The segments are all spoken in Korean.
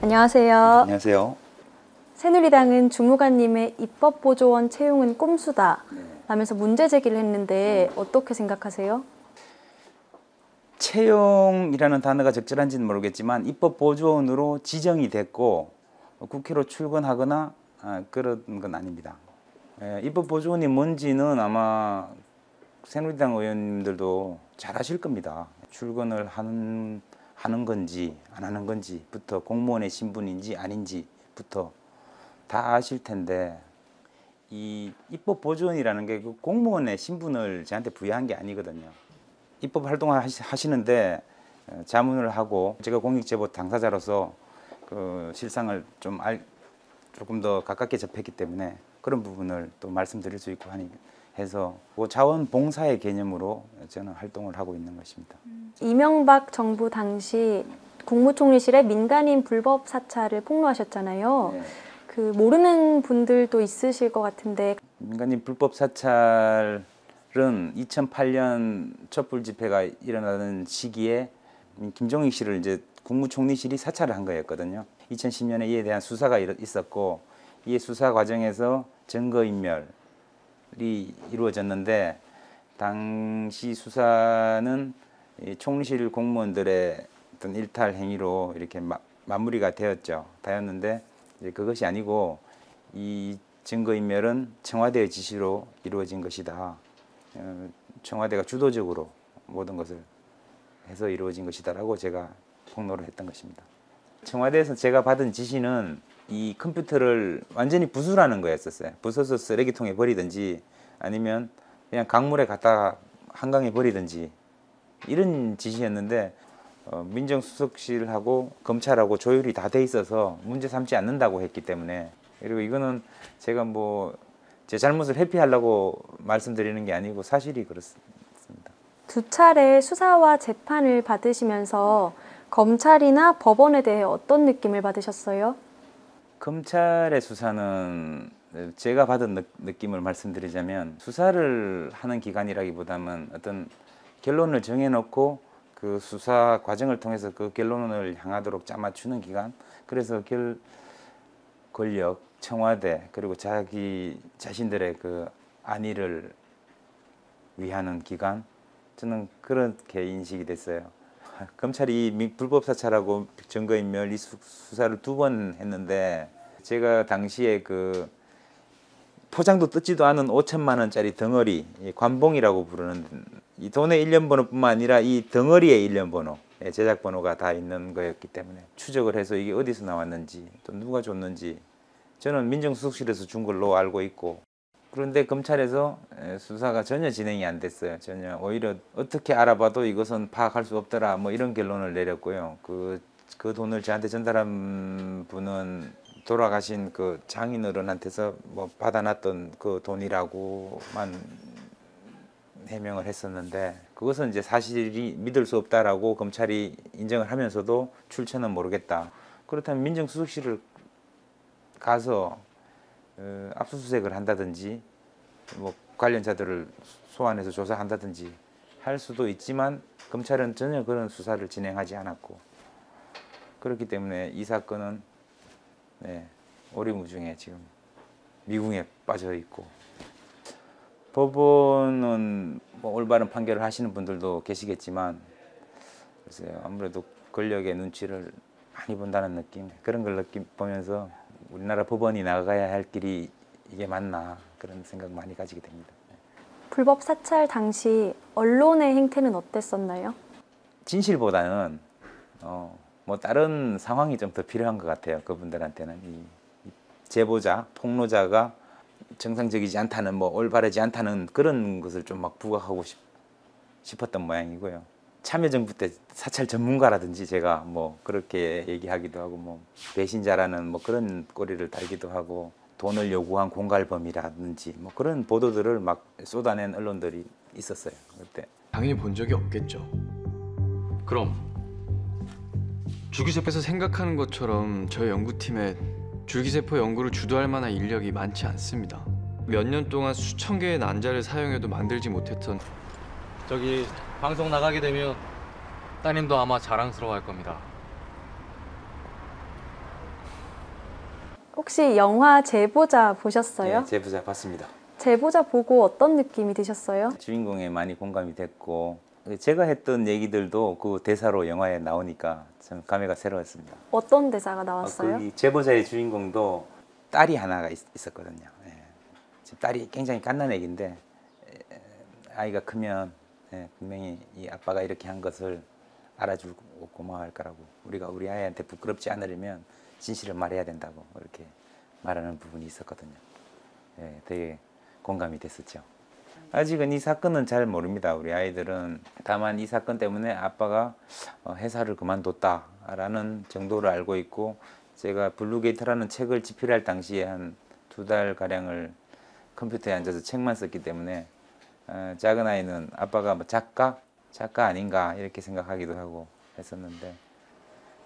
안녕하세요. 안녕하세요. 새누리당은 주무관님의 입법보조원 채용은 꼼수다 라면서 문제 제기를 했는데 어떻게 생각하세요? 채용이라는 단어가 적절한지는 모르겠지만 입법보조원으로 지정이 됐고 국회로 출근하거나 그런 건 아닙니다. 입법보조원이 뭔지는 아마 새누리당 의원님들도 잘 아실 겁니다. 출근을 하는 건지 안 하는 건지부터, 공무원의 신분인지 아닌지부터 다 아실 텐데, 이 입법보조원이라는 게 그 공무원의 신분을 저한테 부여한 게 아니거든요. 입법 활동을 하시는데 자문을 하고, 제가 공익제보 당사자로서 그 실상을 조금 더 가깝게 접했기 때문에 그런 부분을 또 말씀드릴 수 있고 해서 그 자원봉사의 개념으로 저는 활동을 하고 있는 것입니다. 이명박 정부 당시 국무총리실의 민간인 불법 사찰을 폭로하셨잖아요. 네. 그 모르는 분들도 있으실 것 같은데, 민간인 불법 사찰은 2008년 촛불 집회가 일어나는 시기에 김종익 씨를 이제 국무총리실이 사찰을 한 거였거든요. 2010년에 이에 대한 수사가 있었고, 이 수사 과정에서 증거인멸이 이루어졌는데, 당시 수사는 총리실 공무원들의 어떤 일탈 행위로 이렇게 마무리가 되었는데, 이제 그것이 아니고 이 증거인멸은 청와대의 지시로 이루어진 것이다. 청와대가 주도적으로 모든 것을 해서 이루어진 것이다라고 제가 폭로를 했던 것입니다. 청와대에서 제가 받은 지시는 이 컴퓨터를 완전히 부수라는 거였었어요. 부숴서 쓰레기통에 버리든지 아니면 그냥 강물에 갖다 한강에 버리든지 이런 지시였는데, 민정수석실하고 검찰하고 조율이 다 돼 있어서 문제 삼지 않는다고 했기 때문에, 그리고 이거는 제가 뭐 제 잘못을 회피하려고 말씀드리는 게 아니고 사실이 그렇습니다. 두 차례 수사와 재판을 받으시면서 검찰이나 법원에 대해 어떤 느낌을 받으셨어요? 검찰의 수사는 제가 받은 느낌을 말씀드리자면, 수사를 하는 기관이라기보다는 어떤 결론을 정해놓고 그 수사 과정을 통해서 그 결론을 향하도록 짜맞추는 기관, 그래서 권력, 청와대, 그리고 자기 자신들의 그 안위를 위하는 기관, 저는 그렇게 인식이 됐어요. 검찰이 불법 사찰하고 증거인멸 이 수사를 2번 했는데, 제가 당시에 그 포장도 뜯지도 않은 5천만 원짜리 덩어리, 관봉이라고 부르는 이 돈의 일련 번호뿐만 아니라 이 덩어리의 일련 번호, 제작 번호가 다 있는 거였기 때문에 추적을 해서 이게 어디서 나왔는지, 또 누가 줬는지 저는 민정수석실에서 준 걸로 알고 있고, 그런데 검찰에서 수사가 전혀 진행이 안 됐어요. 전혀. 오히려 어떻게 알아봐도 이것은 파악할 수 없더라, 뭐 이런 결론을 내렸고요. 그 돈을 저한테 전달한 분은 돌아가신 그 장인어른한테서 뭐 받아놨던 그 돈이라고만 해명을 했었는데, 그것은 이제 사실이 믿을 수 없다라고 검찰이 인정을 하면서도 출처는 모르겠다. 그렇다면 민정수석실을 가서 압수수색을 한다든지 뭐 관련자들을 소환해서 조사한다든지 할 수도 있지만, 검찰은 전혀 그런 수사를 진행하지 않았고, 그렇기 때문에 이 사건은 오리무중에 지금 미궁에 빠져 있고, 법원은 뭐 올바른 판결을 하시는 분들도 계시겠지만, 글쎄요, 아무래도 권력의 눈치를 많이 본다는 느낌, 그런 걸 보면서 우리나라 법원이 나가야 할 길이 이게 맞나, 그런 생각 많이 가지게 됩니다. 불법 사찰 당시 언론의 행태는 어땠었나요? 진실보다는 뭐 다른 상황이 좀 더 필요한 것 같아요. 그분들한테는 이 제보자, 폭로자가 정상적이지 않다는 뭐 올바르지 않다는 그런 것을 좀 막 부각하고 싶었던 모양이고요. 참여정부 때 사찰 전문가라든지 제가 뭐 그렇게 얘기하기도 하고 뭐 배신자라는 뭐 그런 꼬리를 달기도 하고 돈을 요구한 공갈범이라든지 뭐 그런 보도들을 막 쏟아낸 언론들이 있었어요. 그때. 당연히 본 적이 없겠죠. 그럼 줄기세포에서 생각하는 것처럼 저희 연구팀에 줄기세포 연구를 주도할 만한 인력이 많지 않습니다. 몇 년 동안 수천 개의 난자를 사용해도 만들지 못했던 저기 방송 나가게 되면 따님도 아마 자랑스러워할 겁니다. 혹시 영화 제보자 보셨어요? 예, 제보자 봤습니다. 제보자 보고 어떤 느낌이 드셨어요? 주인공에 많이 공감이 됐고 제가 했던 얘기들도 그 대사로 영화에 나오니까 참 감회가 새로웠습니다. 어떤 대사가 나왔어요? 그 제보자의 주인공도 딸이 하나가 있었거든요. 예. 지금 딸이 굉장히 갓난애기인데 아이가 크면 분명히 이 아빠가 이렇게 한 것을 알아주고 고마워할 거라고 우리가 우리 아이한테 부끄럽지 않으려면 진실을 말해야 된다고 이렇게 말하는 부분이 있었거든요. 예, 되게 공감이 됐었죠. 아직은 이 사건은 잘 모릅니다. 우리 아이들은 다만 이 사건 때문에 아빠가 회사를 그만뒀다라는 정도를 알고 있고 제가 블루게이트라는 책을 집필할 당시에 한 2달 가량을 컴퓨터에 앉아서 책만 썼기 때문에 작은 아이는 아빠가 뭐 작가 아닌가 이렇게 생각하기도 하고 했었는데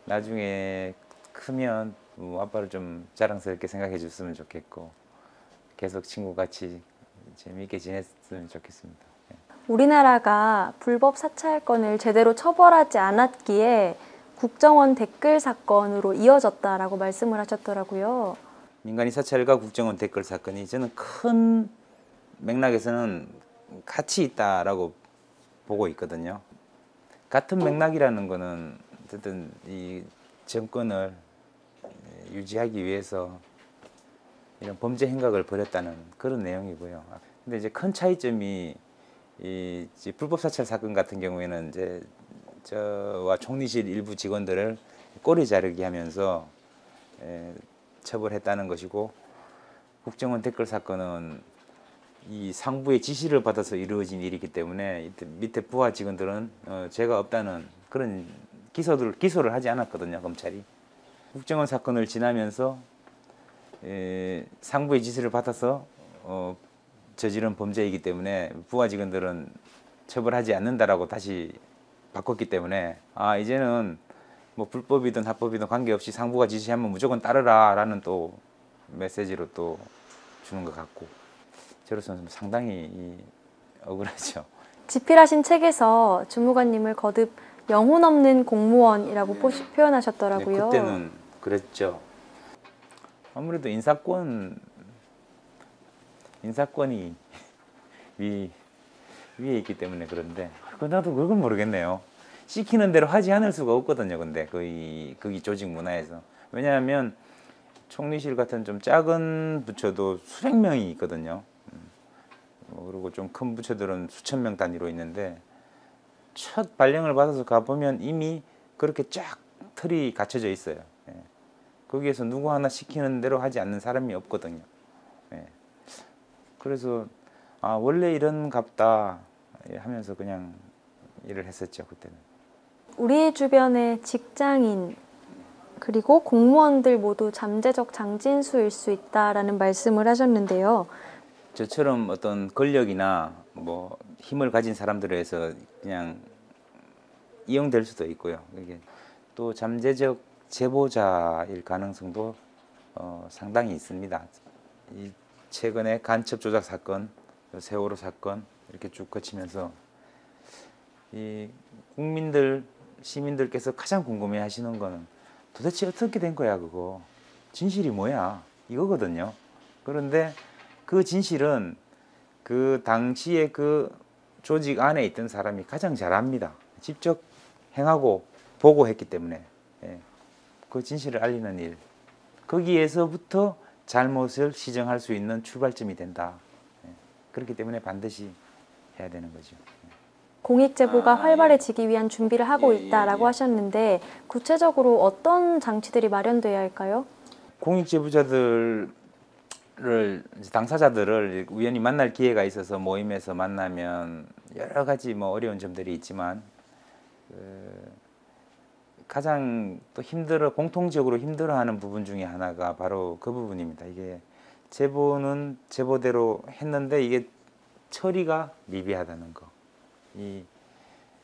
나중에 크면 아빠를 좀 자랑스럽게 생각해 줬으면 좋겠고 계속 친구같이 재미있게 지냈으면 좋겠습니다. 우리나라가 불법 사찰권을 제대로 처벌하지 않았기에 국정원 댓글 사건으로 이어졌다라고 말씀을 하셨더라고요. 민간인 사찰과 국정원 댓글 사건이 저는 큰 맥락에서는 같이 있다라고 보고 있거든요. 같은 맥락이라는 거는 어쨌든 이 정권을 유지하기 위해서 이런 범죄 행각을 벌였다는 그런 내용이고요. 근데 이제 큰 차이점이 이 불법 사찰 사건 같은 경우에는 이제 저와 총리실 일부 직원들을 꼬리 자르기 하면서 처벌했다는 것이고 국정원 댓글 사건은 이 상부의 지시를 받아서 이루어진 일이기 때문에 밑에 부하 직원들은 죄가 없다는 그런 기소를 하지 않았거든요. 검찰이. 국정원 사건을 지나면서 상부의 지시를 받아서 저지른 범죄이기 때문에 부하 직원들은 처벌하지 않는다라고 다시 바꿨기 때문에 이제는 뭐 불법이든 합법이든 관계없이 상부가 지시하면 무조건 따르라라는 또 메시지로 또 주는 것 같고 저로서는 상당히 억울하죠. 집필하신 책에서 주무관님을 거듭 영혼 없는 공무원이라고 표현하셨더라고요. 네, 그때는 그랬죠. 아무래도 인사권이 위에 있기 때문에 그런데 나도 그건 모르겠네요. 시키는 대로 하지 않을 수가 없거든요. 근데 거기 조직 문화에서 왜냐하면 총리실 같은 좀 작은 부처도 수백 명이 있거든요. 그리고 좀 큰 부처들은 수천 명 단위로 있는데 첫 발령을 받아서 가보면 이미 그렇게 쫙 틀이 갖춰져 있어요. 거기에서 누구 하나 시키는 대로 하지 않는 사람이 없거든요. 그래서 원래 이런갑다 하면서 그냥 일을 했었죠. 그때는. 우리 주변의 직장인 그리고 공무원들 모두 잠재적 장진수일 수 있다라는 말씀을 하셨는데요. 저처럼 어떤 권력이나 뭐 힘을 가진 사람들에 의해서 그냥 이용될 수도 있고요. 이게 또 잠재적 제보자일 가능성도 상당히 있습니다. 이 최근에 간첩 조작 사건, 세월호 사건 이렇게 쭉 거치면서 이 시민들께서 가장 궁금해하시는 거는 도대체 어떻게 된 거야 그거 진실이 뭐야 이거거든요. 그런데 그 진실은 그 당시에 그 조직 안에 있던 사람이 가장 잘 압니다. 직접 행하고 보고 했기 때문에 그 진실을 알리는 일 거기에서부터 잘못을 시정할 수 있는 출발점이 된다. 그렇기 때문에 반드시 해야 되는 거죠. 공익 제보가 활발해지기 위한 준비를 하고 있다라고 하셨는데 구체적으로 어떤 장치들이 마련돼야 할까요? 공익 제보자들 이제 당사자들을 우연히 만날 기회가 있어서 모임에서 만나면 여러 가지 뭐 어려운 점들이 있지만 가장 또 공통적으로 힘들어하는 부분 중에 하나가 바로 그 부분입니다. 이게 제보는 제보대로 했는데 이게 처리가 미비하다는 거.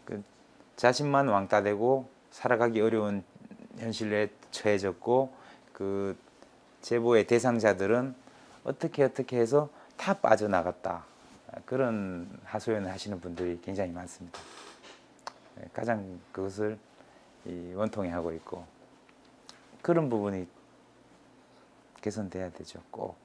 그 자신만 왕따 되고 살아가기 어려운 현실에 처해졌고 그 제보의 대상자들은 어떻게 해서 다 빠져나갔다. 그런 하소연을 하시는 분들이 굉장히 많습니다. 가장 그것을 원통해 하고 있고 그런 부분이 개선돼야 되죠. 꼭.